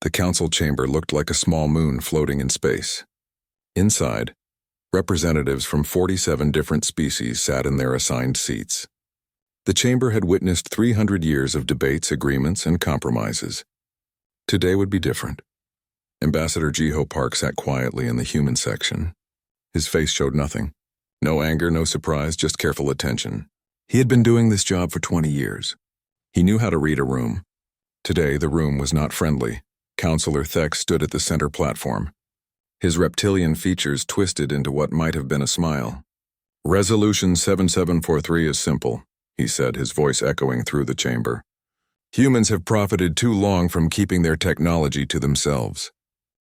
The council chamber looked like a small moon floating in space. Inside, representatives from 47 different species sat in their assigned seats. The chamber had witnessed 300 years of debates, agreements, and compromises. Today would be different. Ambassador Jiho Park sat quietly in the human section. His face showed nothing. No anger, no surprise, just careful attention. He had been doing this job for 20 years. He knew how to read a room. Today, the room was not friendly. Counselor Thex stood at the center platform. His reptilian features twisted into what might have been a smile. Resolution 7743 is simple, he said, his voice echoing through the chamber. Humans have profited too long from keeping their technology to themselves.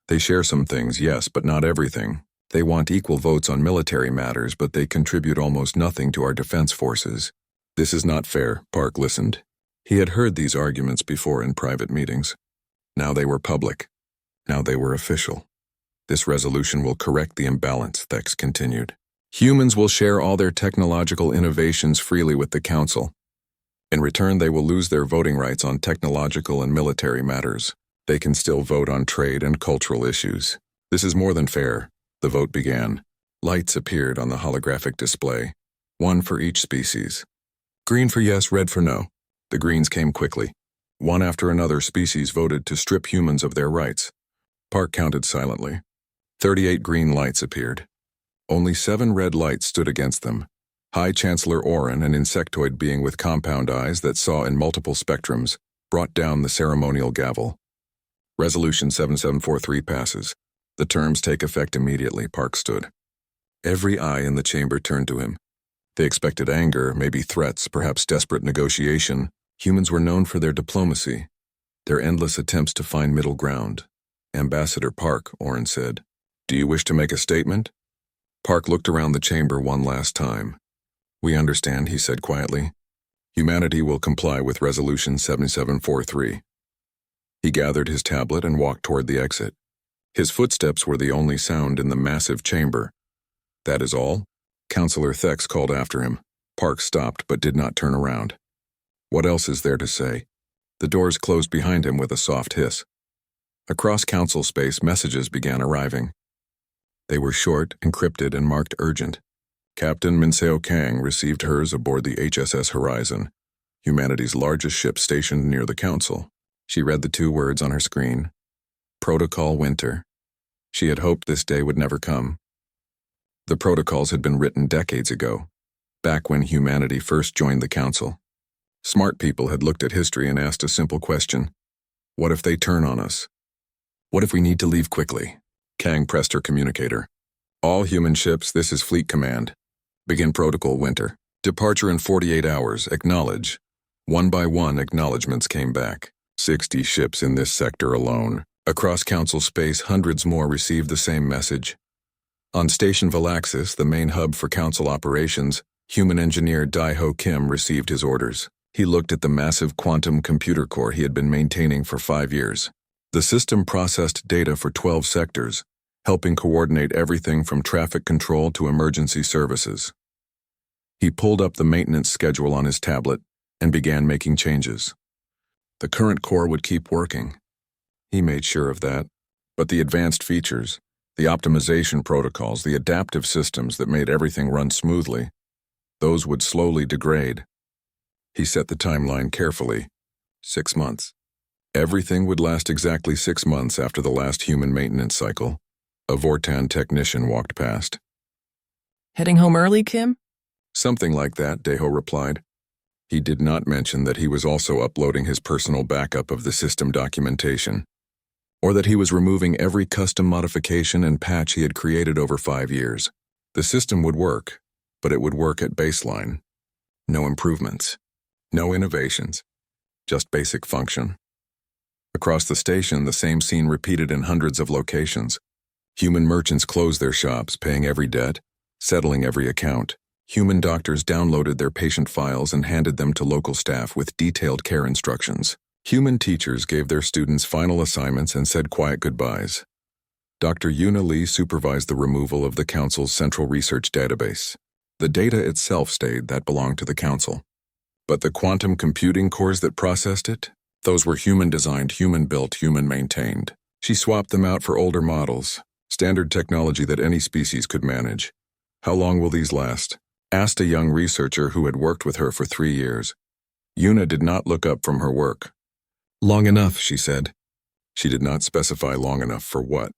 They share some things, yes, but not everything. They want equal votes on military matters, but they contribute almost nothing to our defense forces. This is not fair, Park listened. He had heard these arguments before in private meetings. Now they were public. Now they were official. This resolution will correct the imbalance, Thex continued. Humans will share all their technological innovations freely with the Council. In return, they will lose their voting rights on technological and military matters. They can still vote on trade and cultural issues. This is more than fair. The vote began. Lights appeared on the holographic display, one for each species. Green for yes, red for no. The greens came quickly. One after another, species voted to strip humans of their rights. Park counted silently. 38 green lights appeared. Only 7 red lights stood against them. High Chancellor Orin, an insectoid being with compound eyes that saw in multiple spectrums, brought down the ceremonial gavel. Resolution 7743 passes. The terms take effect immediately, Park stood. Every eye in the chamber turned to him. They expected anger, maybe threats, perhaps desperate negotiation. Humans were known for their diplomacy, their endless attempts to find middle ground. Ambassador Park, Orin said, "Do you wish to make a statement?" Park looked around the chamber one last time. "We understand," he said quietly. "Humanity will comply with Resolution 7743. He gathered his tablet and walked toward the exit. His footsteps were the only sound in the massive chamber. "That is all?" Counselor Thex called after him. Park stopped but did not turn around. "What else is there to say?" The doors closed behind him with a soft hiss. Across council space, messages began arriving. They were short, encrypted, and marked urgent. Captain Minseo Kang received hers aboard the HSS Horizon, humanity's largest ship stationed near the council. She read the 2 words on her screen. Protocol Winter. She had hoped this day would never come. The protocols had been written decades ago, back when humanity first joined the council. Smart people had looked at history and asked a simple question. What if they turn on us? What if we need to leave quickly? Kang pressed her communicator. All human ships, this is Fleet Command. Begin Protocol Winter. Departure in 48 hours, acknowledge. One by one, acknowledgements came back. 60 ships in this sector alone. Across council space, hundreds more received the same message. On Station Valaxis, the main hub for council operations, human engineer Daiho Kim received his orders. He looked at the massive quantum computer core he had been maintaining for 5 years. The system processed data for 12 sectors, helping coordinate everything from traffic control to emergency services. He pulled up the maintenance schedule on his tablet and began making changes. The current core would keep working. He made sure of that, but the advanced features, the optimization protocols, the adaptive systems that made everything run smoothly, those would slowly degrade. He set the timeline carefully. 6 months. Everything would last exactly 6 months after the last human maintenance cycle. A Vortan technician walked past. Heading home early, Kim? Something like that, Daiho replied. He did not mention that he was also uploading his personal backup of the system documentation, or that he was removing every custom modification and patch he had created over 5 years. The system would work, but it would work at baseline. No improvements, no innovations, just basic function. Across the station, the same scene repeated in hundreds of locations. Human merchants closed their shops, paying every debt, settling every account. Human doctors downloaded their patient files and handed them to local staff with detailed care instructions. Human teachers gave their students final assignments and said quiet goodbyes. Dr. Yuna Lee supervised the removal of the Council's central research database. The data itself stayed, that belonged to the Council. But the quantum computing cores that processed it, Those were human-designed, human-built, human-maintained. She swapped them out for older models, standard technology that any species could manage. How long will these last? Asked a young researcher who had worked with her for 3 years. Yuna did not look up from her work. Long enough, she said. She did not specify long enough for what.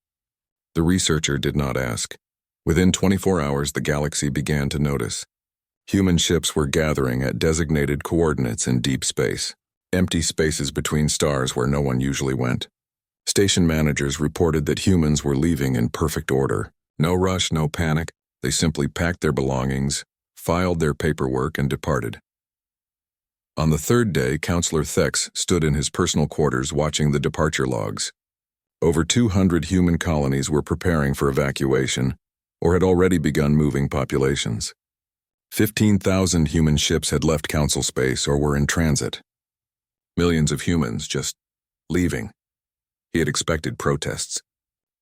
The researcher did not ask. Within 24 hours, the galaxy began to notice. Human ships were gathering at designated coordinates in deep space, empty spaces between stars where no one usually went. Station managers reported that humans were leaving in perfect order. No rush, no panic. They simply packed their belongings, filed their paperwork, and departed. On the third day, Counselor Thex stood in his personal quarters watching the departure logs. Over 200 human colonies were preparing for evacuation, or had already begun moving populations. 15,000 human ships had left Council space or were in transit. Millions of humans just leaving. He had expected protests.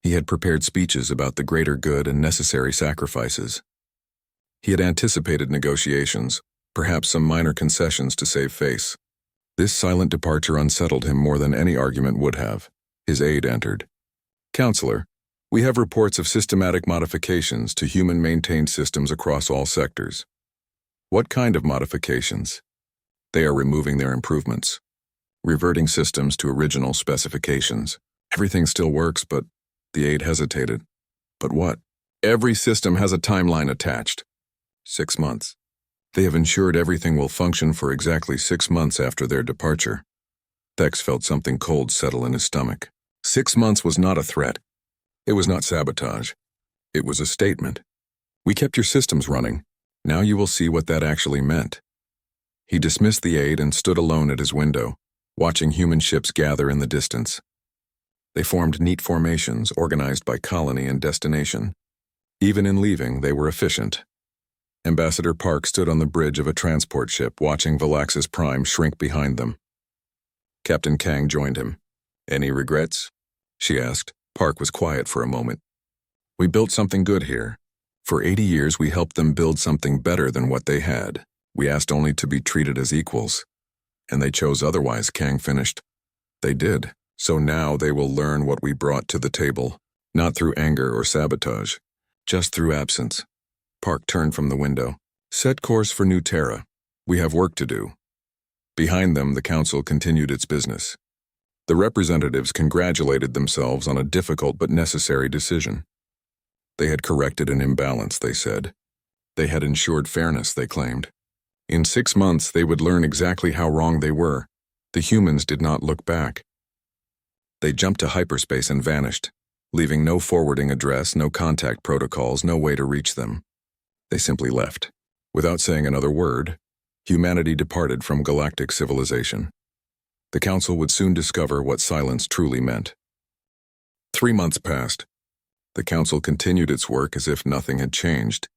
He had prepared speeches about the greater good and necessary sacrifices. He had anticipated negotiations, perhaps some minor concessions to save face. This silent departure unsettled him more than any argument would have. His aide entered. Counselor, we have reports of systematic modifications to human-maintained systems across all sectors. What kind of modifications? They are removing their improvements, reverting systems to original specifications. Everything still works, but the aide hesitated. But what? Every system has a timeline attached. 6 months. They have ensured everything will function for exactly 6 months after their departure. Thex felt something cold settle in his stomach. 6 months was not a threat. It was not sabotage. It was a statement. We kept your systems running. Now you will see what that actually meant. He dismissed the aide and stood alone at his window, watching human ships gather in the distance. They formed neat formations organized by colony and destination. Even in leaving, they were efficient. Ambassador Park stood on the bridge of a transport ship watching Valaxis Prime shrink behind them. Captain Kang joined him. Any regrets? She asked. Park was quiet for a moment. We built something good here. For 80 years we helped them build something better than what they had. We asked only to be treated as equals. And they chose otherwise, Kang finished. They did. So now they will learn what we brought to the table, not through anger or sabotage, just through absence. Park turned from the window. Set course for New Terra. We have work to do. Behind them, the council continued its business. The representatives congratulated themselves on a difficult but necessary decision. They had corrected an imbalance, they said. They had ensured fairness, they claimed. In 6 months, they would learn exactly how wrong they were. The humans did not look back. They jumped to hyperspace and vanished, leaving no forwarding address, no contact protocols, no way to reach them. They simply left. Without saying another word, humanity departed from galactic civilization. The council would soon discover what silence truly meant. 3 months passed. The council continued its work as if nothing had changed.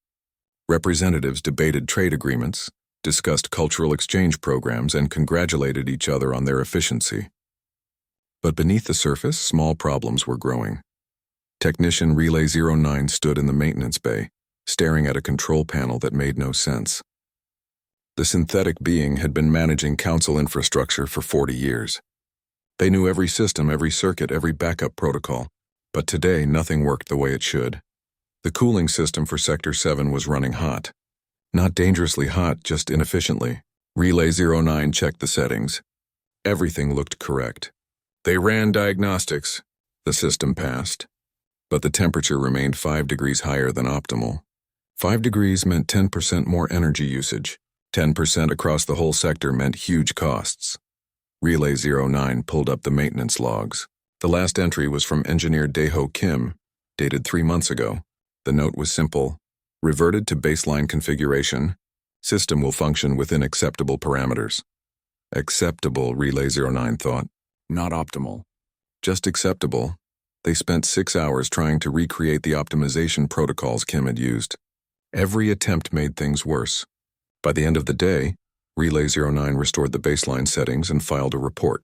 Representatives debated trade agreements, discussed cultural exchange programs, and congratulated each other on their efficiency. But beneath the surface, small problems were growing. Technician Relay 09 stood in the maintenance bay, staring at a control panel that made no sense. The synthetic being had been managing council infrastructure for 40 years. They knew every system, every circuit, every backup protocol, but today nothing worked the way it should. The cooling system for Sector 7 was running hot. Not dangerously hot, just inefficiently. Relay 09 checked the settings. Everything looked correct. They ran diagnostics. The system passed. But the temperature remained 5 degrees higher than optimal. 5 degrees meant 10% more energy usage. 10% across the whole sector meant huge costs. Relay 09 pulled up the maintenance logs. The last entry was from engineer Daeho Kim, dated 3 months ago. The note was simple. Reverted to baseline configuration. System will function within acceptable parameters. Acceptable, Relay 09 thought. Not optimal. Just acceptable. They spent 6 hours trying to recreate the optimization protocols Kim had used. Every attempt made things worse. By the end of the day, Relay 09 restored the baseline settings and filed a report.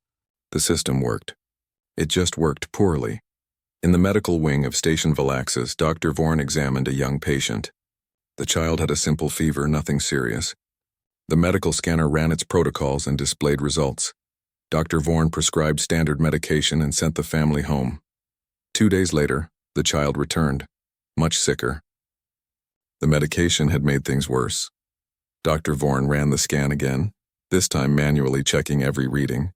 The system worked. It just worked poorly. In the medical wing of Station Valaxis, Dr. Vorn examined a young patient. The child had a simple fever, nothing serious. The medical scanner ran its protocols and displayed results. Dr. Vorn prescribed standard medication and sent the family home. 2 days later, the child returned, much sicker. The medication had made things worse. Dr. Vorn ran the scan again, this time manually checking every reading.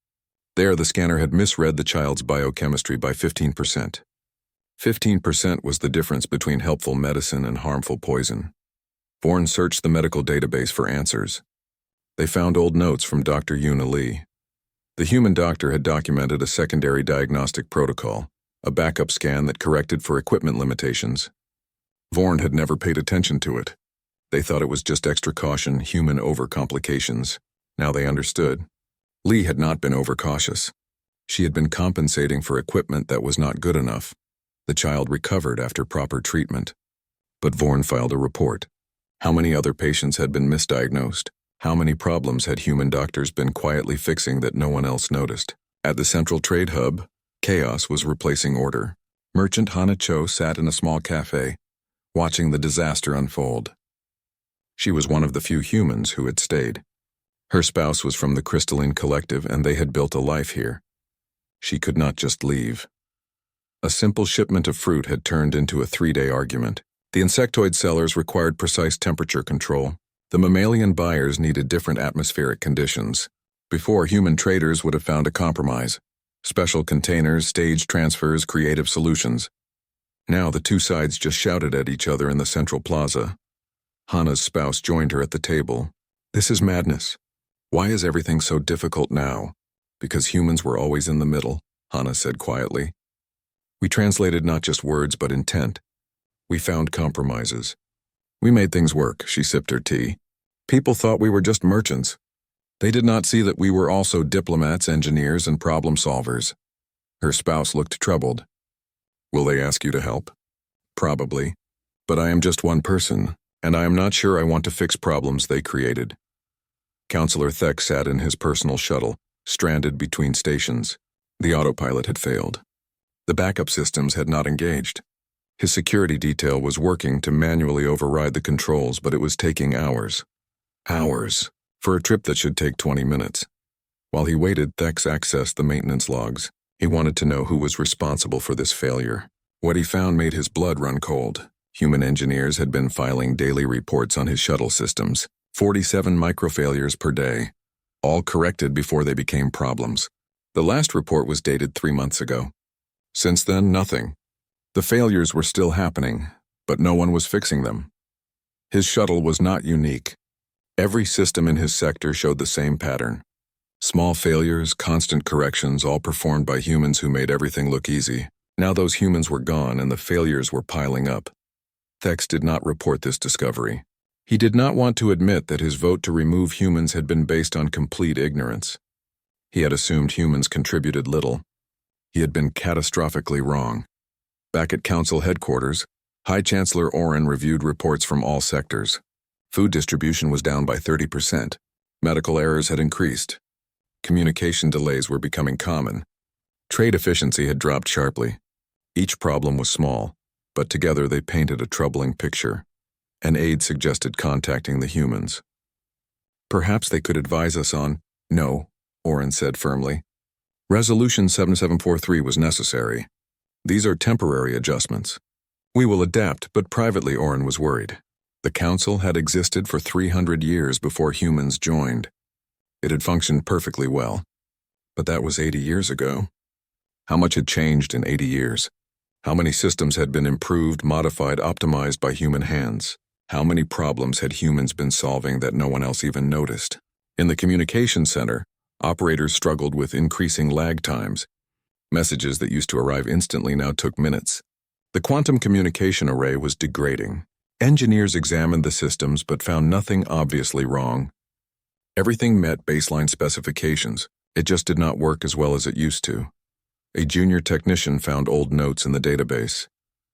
There, the scanner had misread the child's biochemistry by 15%. 15% was the difference between helpful medicine and harmful poison. Vorn searched the medical database for answers. They found old notes from Dr. Yuna Lee. The human doctor had documented a secondary diagnostic protocol, a backup scan that corrected for equipment limitations. Vorn had never paid attention to it. They thought it was just extra caution, human overcomplications. Now they understood. Lee had not been overcautious. She had been compensating for equipment that was not good enough. The child recovered after proper treatment. But Vorn filed a report. How many other patients had been misdiagnosed? How many problems had human doctors been quietly fixing that no one else noticed? At the central trade hub, chaos was replacing order. Merchant Hana Cho sat in a small cafe, watching the disaster unfold. She was one of the few humans who had stayed. Her spouse was from the Crystalline Collective and they had built a life here. She could not just leave. A simple shipment of fruit had turned into a 3-day argument. The insectoid sellers required precise temperature control. The mammalian buyers needed different atmospheric conditions. Before, human traders would have found a compromise. Special containers, stage transfers, creative solutions. Now the two sides just shouted at each other in the central plaza. Hana's spouse joined her at the table. This is madness. Why is everything so difficult now? Because humans were always in the middle, Hana said quietly. We translated not just words but intent. We found compromises. We made things work, she sipped her tea. People thought we were just merchants. They did not see that we were also diplomats, engineers, and problem solvers. Her spouse looked troubled. Will they ask you to help? Probably. But I am just one person, and I am not sure I want to fix problems they created. Counselor Thek sat in his personal shuttle, stranded between stations. The autopilot had failed. The backup systems had not engaged. His security detail was working to manually override the controls, but it was taking hours. Hours, for a trip that should take 20 minutes. While he waited, Thex accessed the maintenance logs. He wanted to know who was responsible for this failure. What he found made his blood run cold. Human engineers had been filing daily reports on his shuttle systems, 47 microfailures per day, all corrected before they became problems. The last report was dated 3 months ago. Since then, nothing. The failures were still happening, but no one was fixing them. His shuttle was not unique. Every system in his sector showed the same pattern. Small failures, constant corrections, all performed by humans who made everything look easy. Now those humans were gone and the failures were piling up. Thex did not report this discovery. He did not want to admit that his vote to remove humans had been based on complete ignorance. He had assumed humans contributed little. He had been catastrophically wrong. Back at Council headquarters, High Chancellor Oren reviewed reports from all sectors. Food distribution was down by 30%. Medical errors had increased. Communication delays were becoming common. Trade efficiency had dropped sharply. Each problem was small, but together they painted a troubling picture. An aide suggested contacting the humans. Perhaps they could advise us on— No, Oren said firmly. Resolution 7743 was necessary. These are temporary adjustments. We will adapt, but privately Oren was worried. The council had existed for 300 years before humans joined. It had functioned perfectly well. But that was 80 years ago. How much had changed in 80 years? How many systems had been improved, modified, optimized by human hands? How many problems had humans been solving that no one else even noticed? In the communication center, operators struggled with increasing lag times. Messages that used to arrive instantly now took minutes. The quantum communication array was degrading. Engineers examined the systems but found nothing obviously wrong. Everything met baseline specifications. It just did not work as well as it used to. A junior technician found old notes in the database.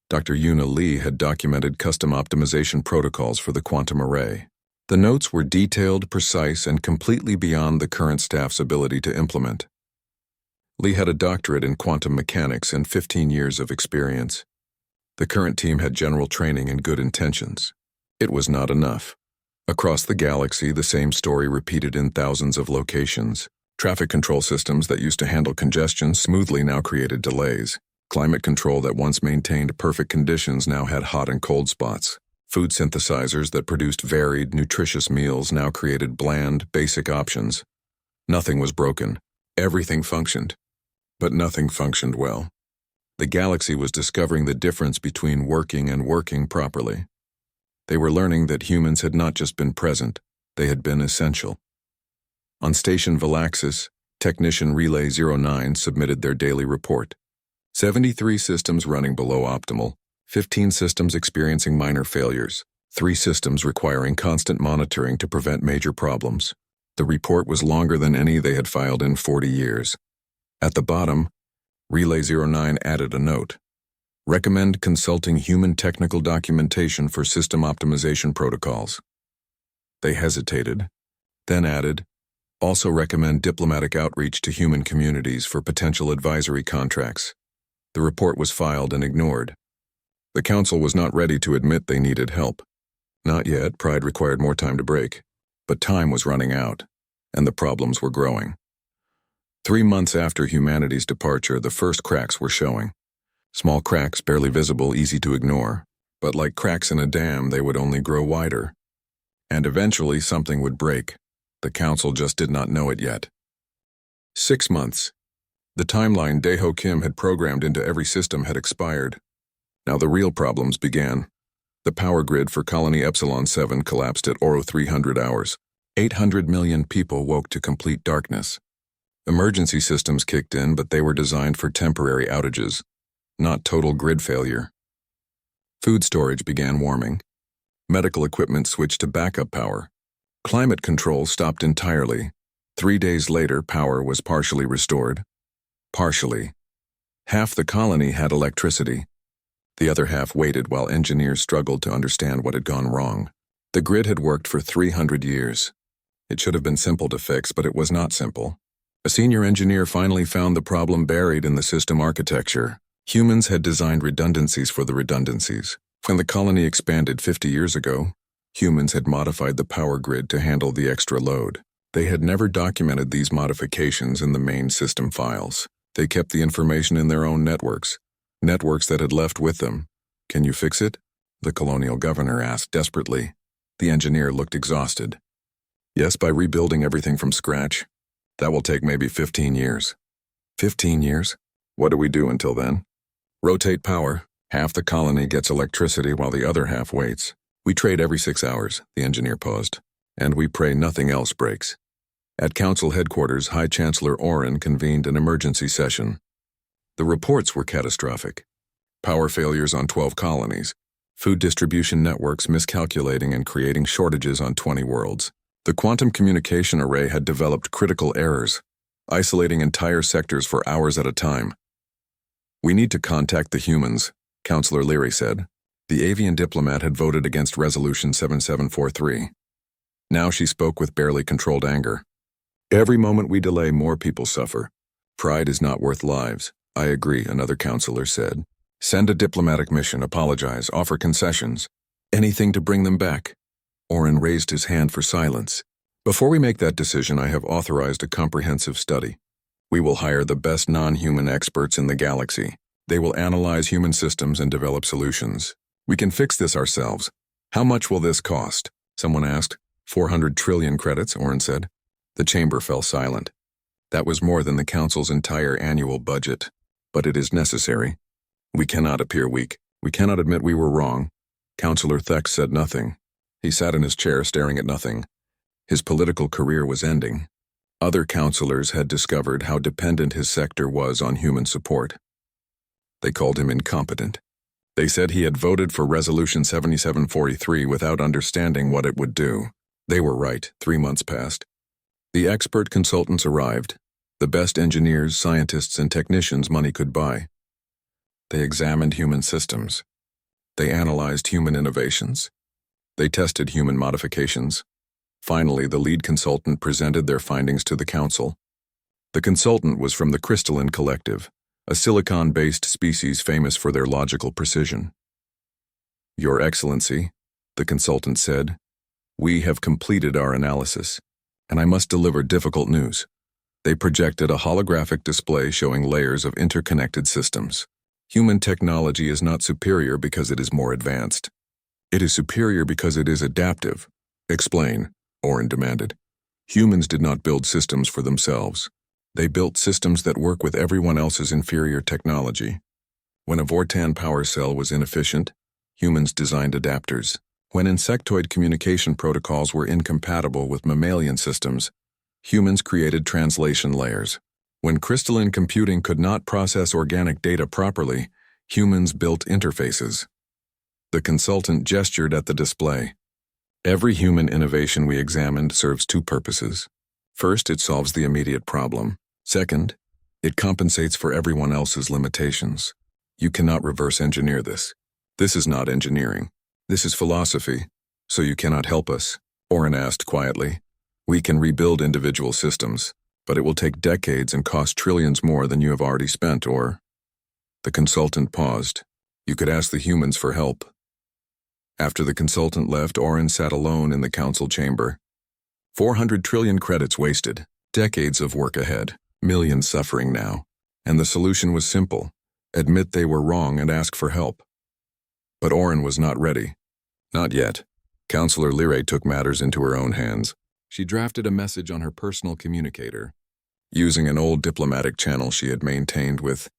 Dr. Yuna Lee had documented custom optimization protocols for the quantum array. The notes were detailed, precise, and completely beyond the current staff's ability to implement. Lee had a doctorate in quantum mechanics and 15 years of experience. The current team had general training and good intentions. It was not enough. Across the galaxy, the same story repeated in thousands of locations. Traffic control systems that used to handle congestion smoothly now created delays. Climate control that once maintained perfect conditions now had hot and cold spots. Food synthesizers that produced varied, nutritious meals now created bland, basic options. Nothing was broken. Everything functioned. But nothing functioned well. The galaxy was discovering the difference between working and working properly. They were learning that humans had not just been present, they had been essential. On Station Valaxis, Technician Relay 09 submitted their daily report. 73 systems running below optimal, 15 systems experiencing minor failures, 3 systems requiring constant monitoring to prevent major problems. The report was longer than any they had filed in 40 years. At the bottom, Relay 09 added a note. Recommend consulting human technical documentation for system optimization protocols. They hesitated, then added, also recommend diplomatic outreach to human communities for potential advisory contracts. The report was filed and ignored. The council was not ready to admit they needed help. Not yet, pride required more time to break. But time was running out, and the problems were growing. 3 months after humanity's departure, the first cracks were showing. Small cracks, barely visible, easy to ignore. But like cracks in a dam, they would only grow wider. And eventually something would break. The council just did not know it yet. 6 months. The timeline Daeho Kim had programmed into every system had expired. Now the real problems began. The power grid for Colony Epsilon 7 collapsed at Oro 300 hours. 800 million people woke to complete darkness. Emergency systems kicked in, but they were designed for temporary outages, not total grid failure. Food storage began warming. Medical equipment switched to backup power. Climate control stopped entirely. 3 days later, power was partially restored. Partially. Half the colony had electricity. The other half waited while engineers struggled to understand what had gone wrong. The grid had worked for 300 years. It should have been simple to fix, but it was not simple. A senior engineer finally found the problem buried in the system architecture. Humans had designed redundancies for the redundancies. When the colony expanded 50 years ago, humans had modified the power grid to handle the extra load. They had never documented these modifications in the main system files. They kept the information in their own networks that had left with them. Can you fix it? The colonial governor asked desperately. The engineer looked exhausted. Yes, by rebuilding everything from scratch. That will take maybe 15 years. 15 years? What do we do until then? Rotate power. Half the colony gets electricity while the other half waits. We trade every 6 hours, the engineer paused. And we pray nothing else breaks. At council headquarters, High Chancellor Oren convened an emergency session. The reports were catastrophic. Power failures on 12 colonies. Food distribution networks miscalculating and creating shortages on 20 worlds. The quantum communication array had developed critical errors, isolating entire sectors for hours at a time. We need to contact the humans, Councillor Leary said. The avian diplomat had voted against Resolution 7743. Now she spoke with barely controlled anger. Every moment we delay, more people suffer. Pride is not worth lives. I agree, another councillor said. Send a diplomatic mission, apologize, offer concessions. Anything to bring them back. Oren raised his hand for silence. Before we make that decision, I have authorized a comprehensive study. We will hire the best non-human experts in the galaxy. They will analyze human systems and develop solutions. We can fix this ourselves. How much will this cost? Someone asked. 400 trillion credits, Oren said. The chamber fell silent. That was more than the council's entire annual budget. But it is necessary. We cannot appear weak. We cannot admit we were wrong. Councillor Thex said nothing. He sat in his chair staring at nothing. His political career was ending. Other councillors had discovered how dependent his sector was on human support. They called him incompetent. They said he had voted for Resolution 7743 without understanding what it would do. They were right. 3 months passed. The expert consultants arrived, the best engineers, scientists, and technicians money could buy. They examined human systems. They analyzed human innovations. They tested human modifications. Finally, the lead consultant presented their findings to the council. The consultant was from the Crystalline Collective, a silicon-based species famous for their logical precision. Your Excellency, the consultant said, we have completed our analysis, and I must deliver difficult news. They projected a holographic display showing layers of interconnected systems. Human technology is not superior because it is more advanced. It is superior because it is adaptive. Explain, Orin demanded. Humans did not build systems for themselves. They built systems that work with everyone else's inferior technology. When a Vortan power cell was inefficient, humans designed adapters. When insectoid communication protocols were incompatible with mammalian systems, humans created translation layers. When crystalline computing could not process organic data properly, humans built interfaces. The consultant gestured at the display. Every human innovation we examined serves two purposes. First, it solves the immediate problem. Second, it compensates for everyone else's limitations. You cannot reverse engineer this. This is not engineering. This is philosophy. So you cannot help us, Orin asked quietly. We can rebuild individual systems, but it will take decades and cost trillions more than you have already spent, or... The consultant paused. You could ask the humans for help. After the consultant left, Orin sat alone in the council chamber. 400 trillion credits wasted, decades of work ahead, millions suffering now. And the solution was simple. Admit they were wrong and ask for help. But Orin was not ready. Not yet. Counselor Lyrae took matters into her own hands. She drafted a message on her personal communicator, using an old diplomatic channel she had maintained with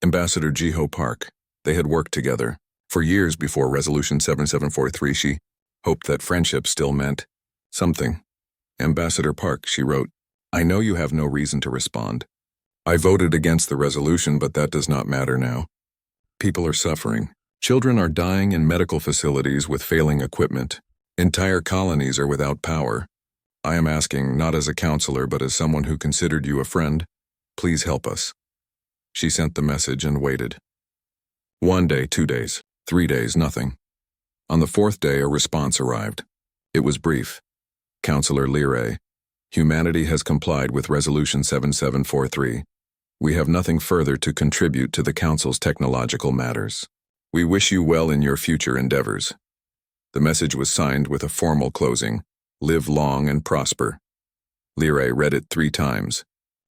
Ambassador Jiho Park. They had worked together. For years before Resolution 7743, she hoped that friendship still meant something. Ambassador Park, she wrote, I know you have no reason to respond. I voted against the resolution, but that does not matter now. People are suffering. Children are dying in medical facilities with failing equipment. Entire colonies are without power. I am asking, not as a counselor, but as someone who considered you a friend, please help us. She sent the message and waited. 1 day, 2 days, 3 days, nothing. On the 4th day, a response arrived. It was brief. Counselor Lyrae, humanity has complied with Resolution 7743. We have nothing further to contribute to the Council's technological matters. We wish you well in your future endeavors. The message was signed with a formal closing. Live long and prosper. Lyrae read it 3 times.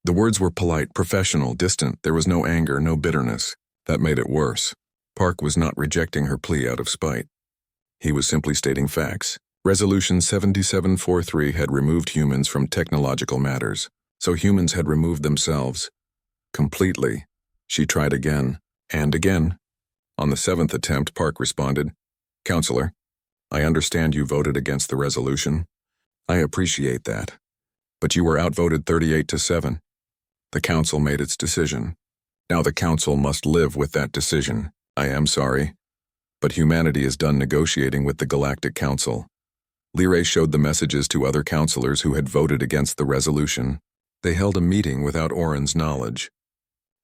The words were polite, professional, distant. There was no anger, no bitterness. That made it worse. Park was not rejecting her plea out of spite. He was simply stating facts. Resolution 7743 had removed humans from technological matters, so humans had removed themselves. Completely. She tried again, and again. On the 7th attempt, Park responded, Counselor, I understand you voted against the resolution. I appreciate that. But you were outvoted 38-7. The Council made its decision. Now the Council must live with that decision. I am sorry. But humanity is done negotiating with the Galactic Council. Lyrae showed the messages to other counselors who had voted against the resolution. They held a meeting without Orin's knowledge.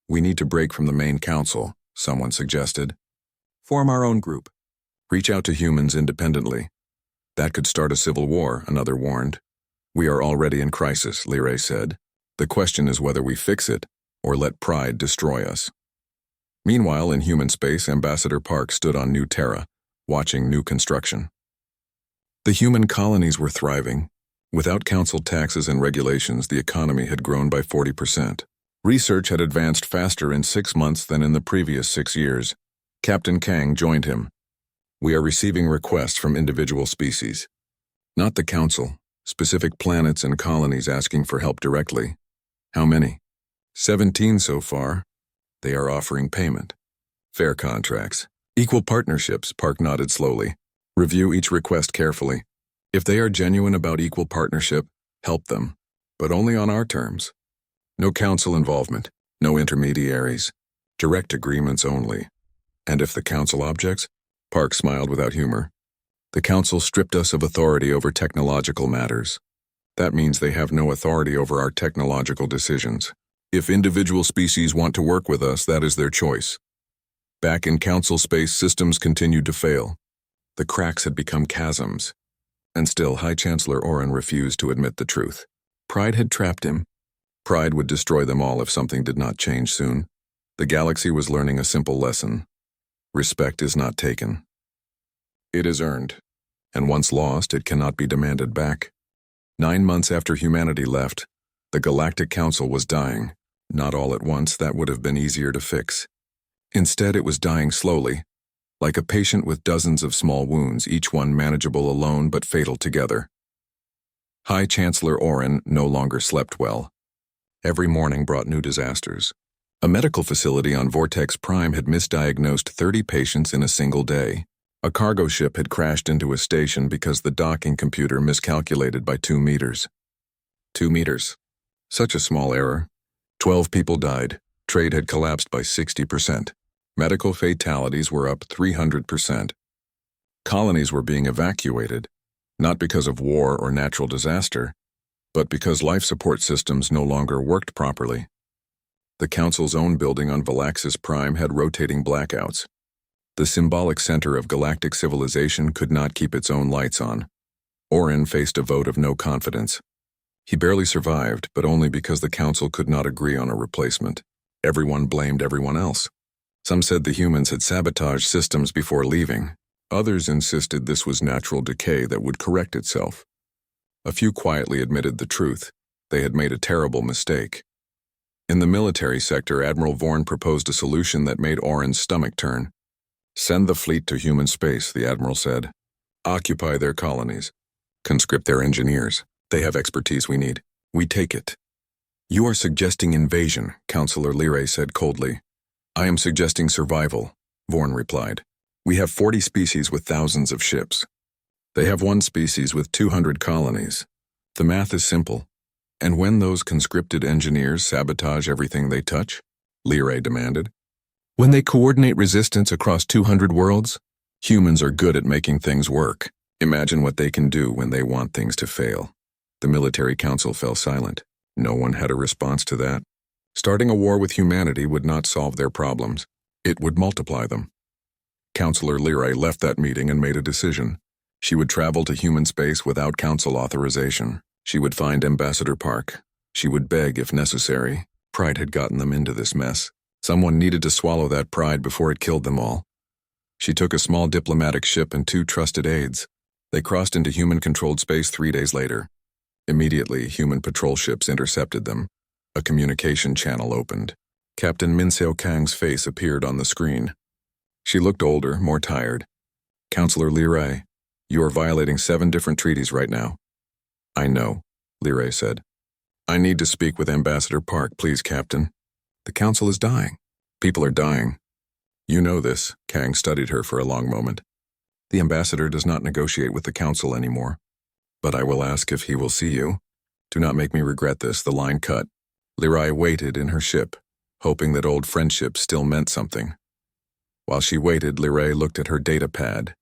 We need to break from the main council, someone suggested. Form our own group. Reach out to humans independently. That could start a civil war, another warned. We are already in crisis, Lyrae said. The question is whether we fix it, or let pride destroy us. Meanwhile, in human space, Ambassador Park stood on New Terra, watching new construction. The human colonies were thriving. Without council taxes and regulations, the economy had grown by 40%. Research had advanced faster in 6 months than in the previous 6 years. Captain Kang joined him. We are receiving requests from individual species. Not the council, specific planets and colonies asking for help directly. How many? 17 so far. They are offering payment. Fair contracts. Equal partnerships, Park nodded slowly. Review each request carefully. If they are genuine about equal partnership, help them, but only on our terms. No council involvement, no intermediaries, direct agreements only. And if the council objects? Park smiled without humor. The council stripped us of authority over technological matters. That means they have no authority over our technological decisions. If individual species want to work with us, that is their choice. Back in council space, systems continued to fail. The cracks had become chasms. And still, High Chancellor Orin refused to admit the truth. Pride had trapped him. Pride would destroy them all if something did not change soon. The galaxy was learning a simple lesson. Respect is not taken. It is earned, and once lost, it cannot be demanded back. 9 months after humanity left, The Galactic Council was dying. Not all at once, that would have been easier to fix. Instead, it was dying slowly, like a patient with dozens of small wounds, each one manageable alone but fatal together. High Chancellor Orin no longer slept well. Every morning brought new disasters. A medical facility on Vortex Prime had misdiagnosed 30 patients in a single day. A cargo ship had crashed into a station because the docking computer miscalculated by 2 meters. 2 meters. Such a small error. 12 people died. Trade had collapsed by 60%. Medical fatalities were up 300%. Colonies were being evacuated, not because of war or natural disaster, but because life support systems no longer worked properly. The Council's own building on Valaxis Prime had rotating blackouts. The symbolic center of galactic civilization could not keep its own lights on. Orin faced a vote of no confidence. He barely survived, but only because the Council could not agree on a replacement. Everyone blamed everyone else. Some said the humans had sabotaged systems before leaving. Others insisted this was natural decay that would correct itself. A few quietly admitted the truth. They had made a terrible mistake. In the military sector, Admiral Vorn proposed a solution that made Orin's stomach turn. "Send the fleet to human space," the Admiral said. "Occupy their colonies. Conscript their engineers. They have expertise we need. We take it." "You are suggesting invasion," Counselor Lyrae said coldly. "I am suggesting survival," Vorn replied. "We have 40 species with thousands of ships. They have 1 species with 200 colonies. The math is simple. And when those conscripted engineers sabotage everything they touch?" Lyrae demanded. "When they coordinate resistance across 200 worlds? Humans are good at making things work. Imagine what they can do when they want things to fail." The military council fell silent. No one had a response to that. Starting a war with humanity would not solve their problems. It would multiply them. Counselor Lyrae left that meeting and made a decision. She would travel to human space without council authorization. She would find Ambassador Park. She would beg if necessary. Pride had gotten them into this mess. Someone needed to swallow that pride before it killed them all. She took a small diplomatic ship and 2 trusted aides. They crossed into human-controlled space 3 days later. Immediately, human patrol ships intercepted them. A communication channel opened. Captain Minseo Kang's face appeared on the screen. She looked older, more tired. "Counselor Lyrae, you are violating 7 different treaties right now." "I know," Lyrae said. "I need to speak with Ambassador Park, please, Captain. The Council is dying. People are dying." "You know this." Kang studied her for a long moment. "The Ambassador does not negotiate with the Council anymore. But I will ask if he will see you. Do not make me regret this." The line cut. Lyrae waited in her ship, hoping that old friendship still meant something. While she waited, Lyrae looked at her data pad.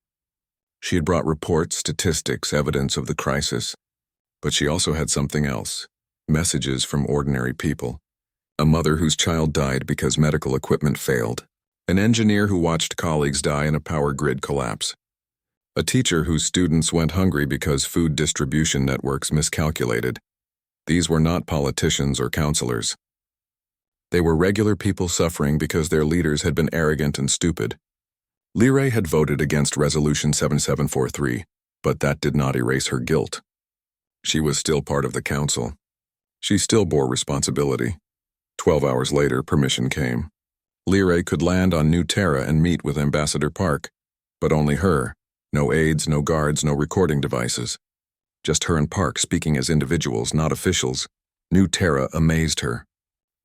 She had brought reports, statistics, evidence of the crisis. But she also had something else. Messages from ordinary people. A mother whose child died because medical equipment failed. An engineer who watched colleagues die in a power grid collapse. A teacher whose students went hungry because food distribution networks miscalculated. These were not politicians or counselors. They were regular people suffering because their leaders had been arrogant and stupid. Lyrae had voted against Resolution 7743, but that did not erase her guilt. She was still part of the council. She still bore responsibility. 12 hours later, permission came. Lyrae could land on New Terra and meet with Ambassador Park, but only her. No aides, no guards, no recording devices. Just her and Park speaking as individuals, not officials. New Terra amazed her.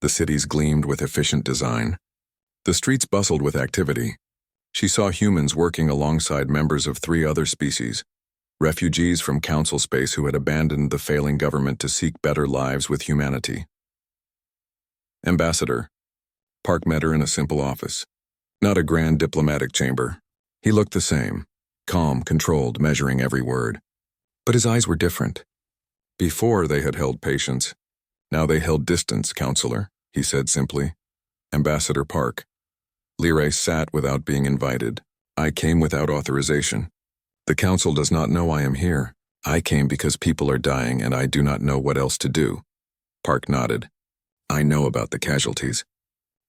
The cities gleamed with efficient design. The streets bustled with activity. She saw humans working alongside members of 3 other species, refugees from council space who had abandoned the failing government to seek better lives with humanity. Ambassador. Park met her in a simple office. Not a grand diplomatic chamber. He looked the same. Calm, controlled, measuring every word. But his eyes were different. Before they had held patience. Now they held distance, Counselor, he said simply. Ambassador Park. Lyrae sat without being invited. "I came without authorization. The Council does not know I am here. I came because people are dying and I do not know what else to do." Park nodded. "I know about the casualties.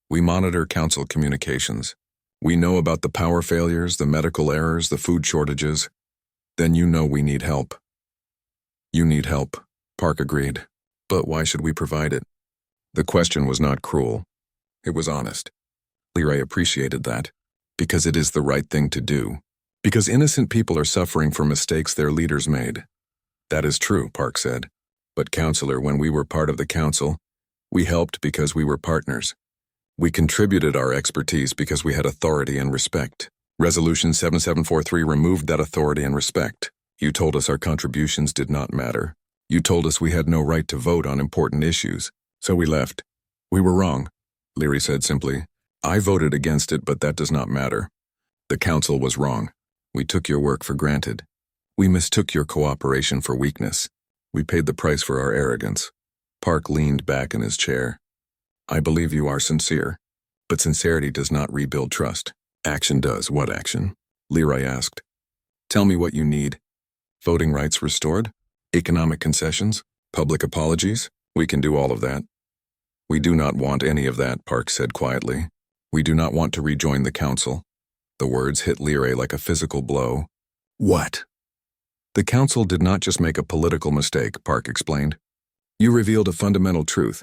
We monitor Council communications. We know about the power failures, the medical errors, the food shortages. Then you know we need help." "You need help," Park agreed. But why should we provide it? The question was not cruel. It was honest. Leray appreciated that. Because it is the right thing to do. Because innocent people are suffering for mistakes their leaders made. That is true, Park said. But, Counselor, when we were part of the council, we helped because we were partners. We contributed our expertise because we had authority and respect. Resolution 7743 removed that authority and respect. You told us our contributions did not matter. You told us we had no right to vote on important issues. So we left. We were wrong, Leary said simply. I voted against it, but that does not matter. The council was wrong. We took your work for granted. We mistook your cooperation for weakness. We paid the price for our arrogance. Park leaned back in his chair. I believe you are sincere, but sincerity does not rebuild trust. Action does. What action? Leroy asked. Tell me what you need. Voting rights restored? Economic concessions? Public apologies? We can do all of that. We do not want any of that, Park said quietly. We do not want to rejoin the council. The words hit Leary like a physical blow. What? The council did not just make a political mistake, Park explained. You revealed a fundamental truth.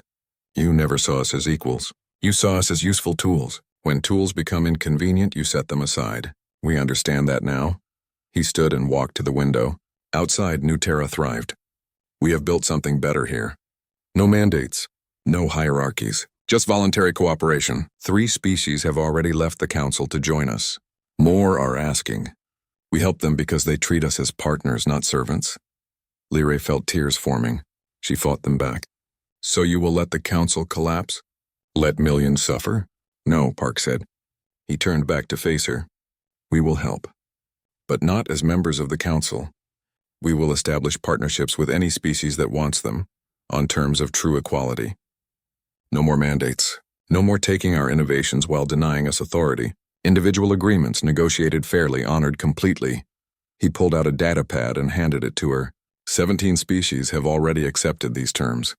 You never saw us as equals. You saw us as useful tools. When tools become inconvenient, you set them aside. We understand that now. He stood and walked to the window. Outside, New Terra thrived. We have built something better here. No mandates. No hierarchies. Just voluntary cooperation. 3 species have already left the council to join us. More are asking. We help them because they treat us as partners, not servants. Leary felt tears forming. She fought them back. So you will let the council collapse? Let millions suffer? No, Park said. He turned back to face her. We will help. But not as members of the council. We will establish partnerships with any species that wants them, on terms of true equality. No more mandates. No more taking our innovations while denying us authority. Individual agreements negotiated fairly, honored completely. He pulled out a data pad and handed it to her. 17 species have already accepted these terms.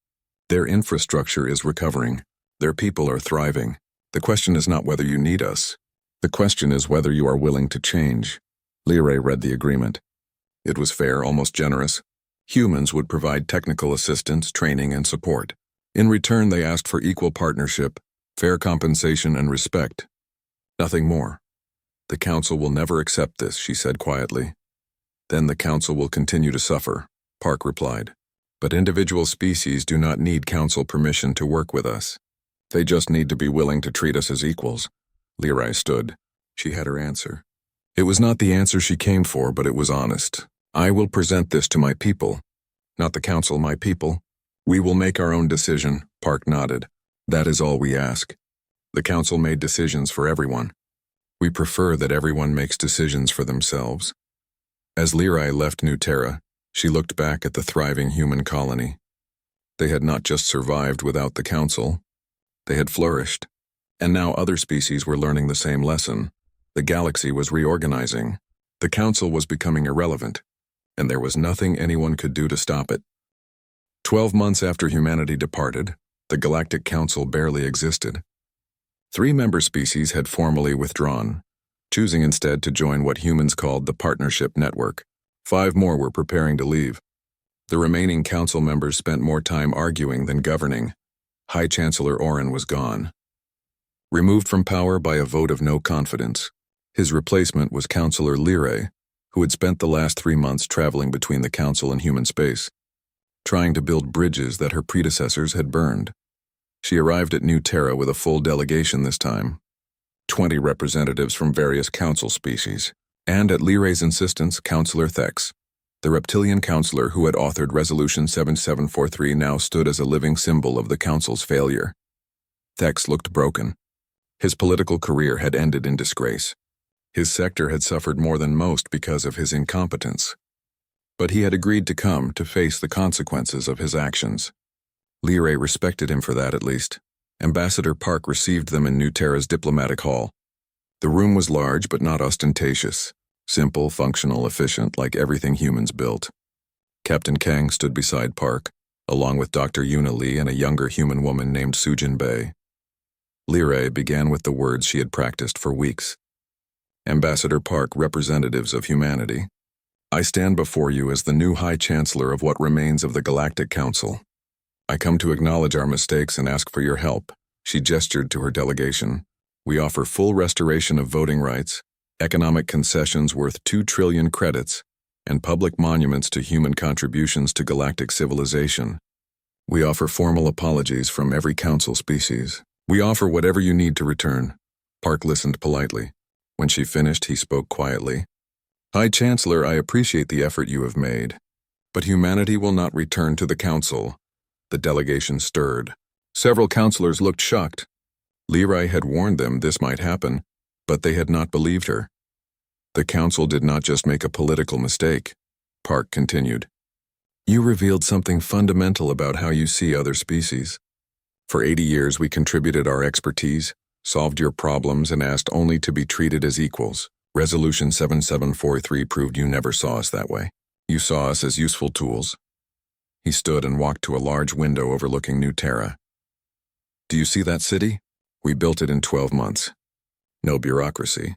Their infrastructure is recovering. Their people are thriving. The question is not whether you need us. The question is whether you are willing to change. Leary read the agreement. It was fair, almost generous. Humans would provide technical assistance, training, and support. In return, they asked for equal partnership, fair compensation, and respect. Nothing more. The council will never accept this, she said quietly. Then the council will continue to suffer, Park replied. But individual species do not need council permission to work with us. They just need to be willing to treat us as equals. Leary stood. She had her answer. It was not the answer she came for, but it was honest. I will present this to my people. Not the council, my people. We will make our own decision, Park nodded. That is all we ask. The council made decisions for everyone. We prefer that everyone makes decisions for themselves. As Leary left New Terra, she looked back at the thriving human colony. They had not just survived without the council. They had flourished. And now other species were learning the same lesson. The galaxy was reorganizing. The council was becoming irrelevant. And there was nothing anyone could do to stop it. 12 months after humanity departed, the Galactic Council barely existed. 3 member species had formally withdrawn, choosing instead to join what humans called the Partnership Network. 5 more were preparing to leave. The remaining council members spent more time arguing than governing. High Chancellor Oren was gone. Removed from power by a vote of no confidence, his replacement was Councillor Leary, who had spent the last 3 months traveling between the council and human space, trying to build bridges that her predecessors had burned. She arrived at New Terra with a full delegation this time, 20 representatives from various council species, and at Leary's insistence, Councillor Thex, the reptilian councillor who had authored Resolution 7743, now stood as a living symbol of the council's failure. Thex looked broken. His political career had ended in disgrace. His sector had suffered more than most because of his incompetence. But he had agreed to come to face the consequences of his actions. Leary respected him for that, at least. Ambassador Park received them in New Terra's diplomatic hall. The room was large but not ostentatious. Simple, functional, efficient, like everything humans built. Captain Kang stood beside Park, along with Dr. Yuna Lee and a younger human woman named Sujin Bei. Leary began with the words she had practiced for weeks. Ambassador Park, representatives of humanity, I stand before you as the new High Chancellor of what remains of the Galactic Council. I come to acknowledge our mistakes and ask for your help. She gestured to her delegation. We offer full restoration of voting rights, economic concessions worth 2 trillion credits, and public monuments to human contributions to galactic civilization. We offer formal apologies from every council species. We offer whatever you need to return. Park listened politely. When she finished, he spoke quietly. High Chancellor, I appreciate the effort you have made, but humanity will not return to the council. The delegation stirred. Several councillors looked shocked. Leroy had warned them this might happen, but they had not believed her. The council did not just make a political mistake. Park continued. You revealed something fundamental about how you see other species. For 80 years we contributed our expertise, solved your problems, and asked only to be treated as equals. Resolution 7743 proved you never saw us that way. You saw us as useful tools. He stood and walked to a large window overlooking New Terra. Do you see that city? We built it in 12 months. No bureaucracy.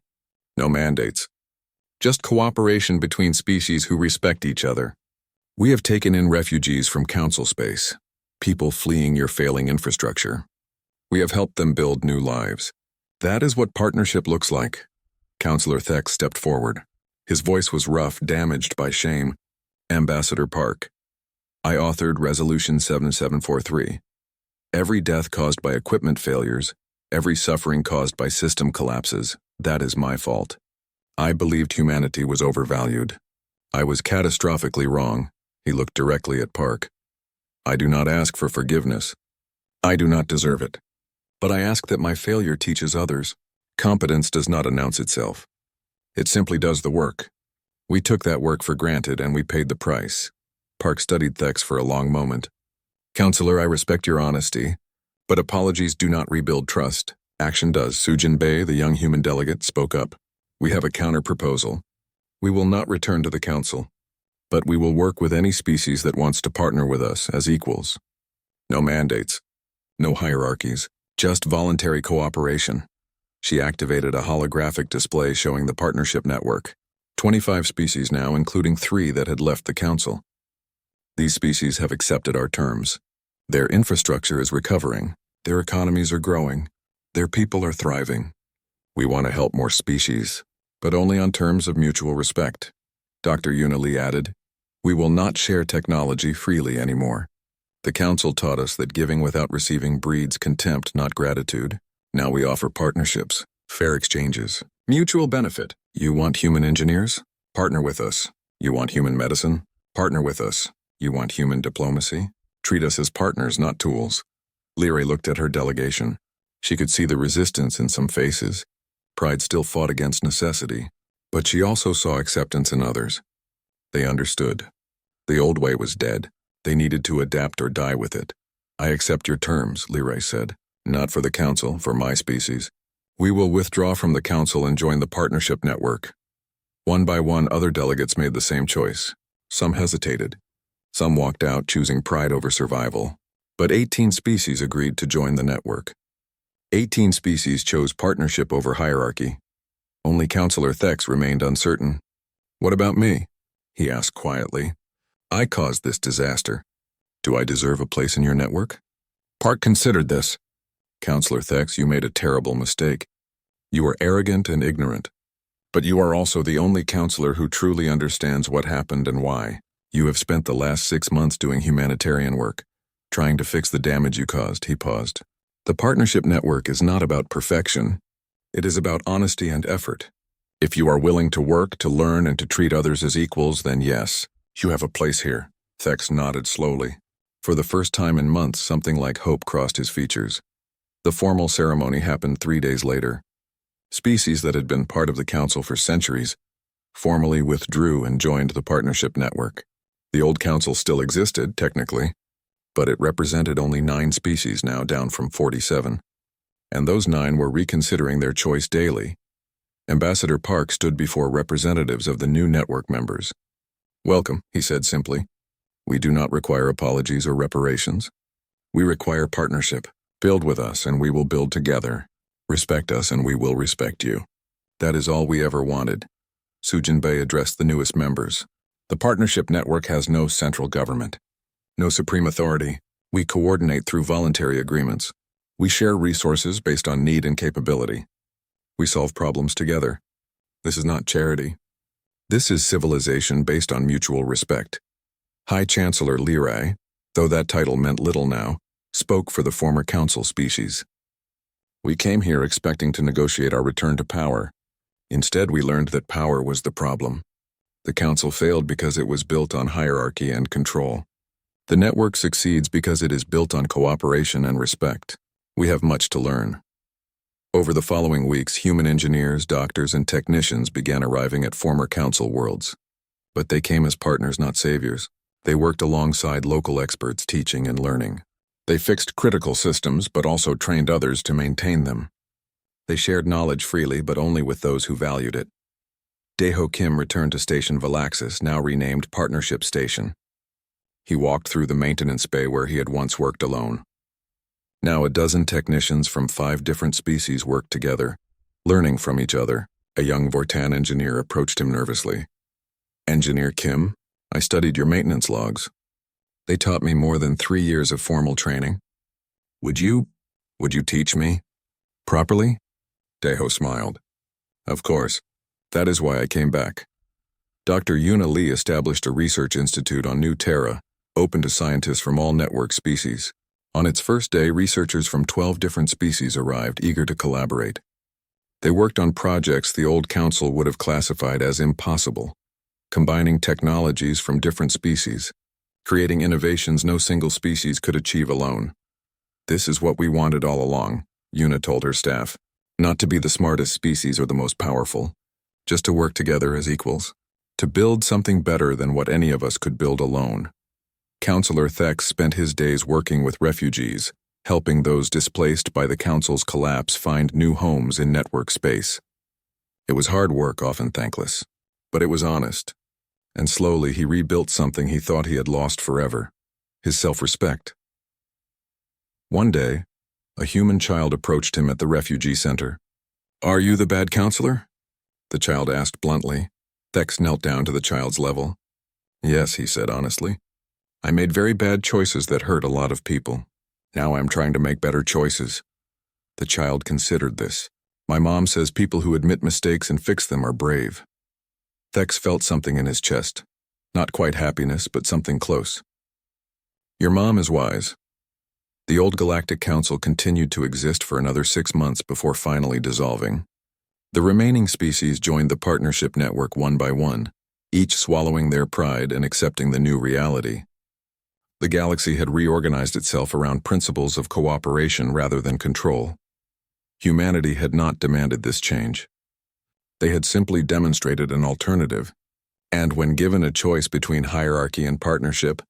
No mandates. Just cooperation between species who respect each other. We have taken in refugees from council space, people fleeing your failing infrastructure. We have helped them build new lives. That is what partnership looks like. Councillor Thex stepped forward. His voice was rough, damaged by shame. Ambassador Park. I authored Resolution 7743. Every death caused by equipment failures, every suffering caused by system collapses, that is my fault. I believed humanity was overvalued. I was catastrophically wrong. He looked directly at Park. I do not ask for forgiveness. I do not deserve it. But I ask that my failure teaches others. Competence does not announce itself. It simply does the work. We took that work for granted and we paid the price. Park studied Thex for a long moment. Counselor, I respect your honesty, but apologies do not rebuild trust. Action does. Sujin Bei, the young human delegate, spoke up. We have a counter-proposal. We will not return to the council, but we will work with any species that wants to partner with us as equals. No mandates, no hierarchies, just voluntary cooperation. She activated a holographic display showing the partnership network. 25 species now, including 3 that had left the council. These species have accepted our terms. Their infrastructure is recovering. Their economies are growing. Their people are thriving. We want to help more species, but only on terms of mutual respect. Dr. Unili added, we will not share technology freely anymore. The council taught us that giving without receiving breeds contempt, not gratitude. Now we offer partnerships, fair exchanges, mutual benefit. You want human engineers? Partner with us. You want human medicine? Partner with us. You want human diplomacy? Treat us as partners, not tools. Leary looked at her delegation. She could see the resistance in some faces. Pride still fought against necessity, but she also saw acceptance in others. They understood. The old way was dead. They needed to adapt or die with it. I accept your terms, Leary said. Not for the council, for my species. We will withdraw from the council and join the partnership network. One by one, other delegates made the same choice. Some hesitated. Some walked out, choosing pride over survival. But 18 species agreed to join the network. 18 species chose partnership over hierarchy. Only Councillor Thex remained uncertain. What about me? He asked quietly. I caused this disaster. Do I deserve a place in your network? Park considered this. Councillor Thex, you made a terrible mistake. You are arrogant and ignorant. But you are also the only counselor who truly understands what happened and why. You have spent the last 6 months doing humanitarian work, trying to fix the damage you caused. He paused. The partnership network is not about perfection. It is about honesty and effort. If you are willing to work, to learn, and to treat others as equals, then yes, you have a place here. Thex nodded slowly. For the first time in months, something like hope crossed his features. The formal ceremony happened 3 days later. Species that had been part of the council for centuries formally withdrew and joined the partnership network. The old council still existed, technically, but it represented only 9 species now, down from 47. And those 9 were reconsidering their choice daily. Ambassador Park stood before representatives of the new network members. Welcome, he said simply. We do not require apologies or reparations. We require partnership. Build with us and we will build together. Respect us and we will respect you. That is all we ever wanted. Sujin Bei addressed the newest members. The partnership network has no central government, no supreme authority, We coordinate through voluntary agreements. We share resources based on need and capability. We solve problems together. This is not charity. This is civilization based on mutual respect. High Chancellor Leray, though that title meant little now, spoke for the former council species. We came here expecting to negotiate our return to power. Instead, we learned that power was the problem. The council failed because it was built on hierarchy and control. The network succeeds because it is built on cooperation and respect. We have much to learn. Over the following weeks, human engineers, doctors, and technicians began arriving at former council worlds. But they came as partners, not saviors. They worked alongside local experts teaching and learning. They fixed critical systems, but also trained others to maintain them. They shared knowledge freely, but only with those who valued it. Daeho Kim returned to Station Valaxis, now renamed Partnership Station. He walked through the maintenance bay where he had once worked alone. Now a dozen technicians from 5 different species worked together, learning from each other. A young Vortan engineer approached him nervously. "Engineer Kim, I studied your maintenance logs. They taught me more than 3 years of formal training. Would you teach me? Properly?" Daeho smiled. "Of course. That is why I came back." Dr. Yuna Lee established a research institute on New Terra, open to scientists from all network species. On its first day, researchers from 12 different species arrived, eager to collaborate. They worked on projects the old council would have classified as impossible, combining technologies from different species, creating innovations no single species could achieve alone. "This is what we wanted all along," Yuna told her staff. "Not to be the smartest species or the most powerful, just to work together as equals, to build something better than what any of us could build alone." Councillor Thex spent his days working with refugees, helping those displaced by the council's collapse find new homes in network space. It was hard work, often thankless, but it was honest, and slowly he rebuilt something he thought he had lost forever: his self-respect. One day, a human child approached him at the refugee center. "Are you the bad counselor?" the child asked bluntly. Thex knelt down to the child's level. "Yes," he said honestly. "I made very bad choices that hurt a lot of people. Now I'm trying to make better choices." The child considered this. "My mom says people who admit mistakes and fix them are brave." Thex felt something in his chest. Not quite happiness, but something close. "Your mom is wise." The old Galactic Council continued to exist for another 6 months before finally dissolving. The remaining species joined the partnership network one by one, each swallowing their pride and accepting the new reality. The galaxy had reorganized itself around principles of cooperation rather than control. Humanity had not demanded this change. They had simply demonstrated an alternative, and when given a choice between hierarchy and partnership,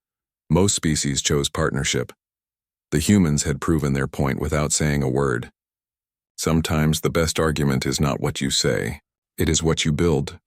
most species chose partnership. The humans had proven their point without saying a word. Sometimes the best argument is not what you say, it is what you build.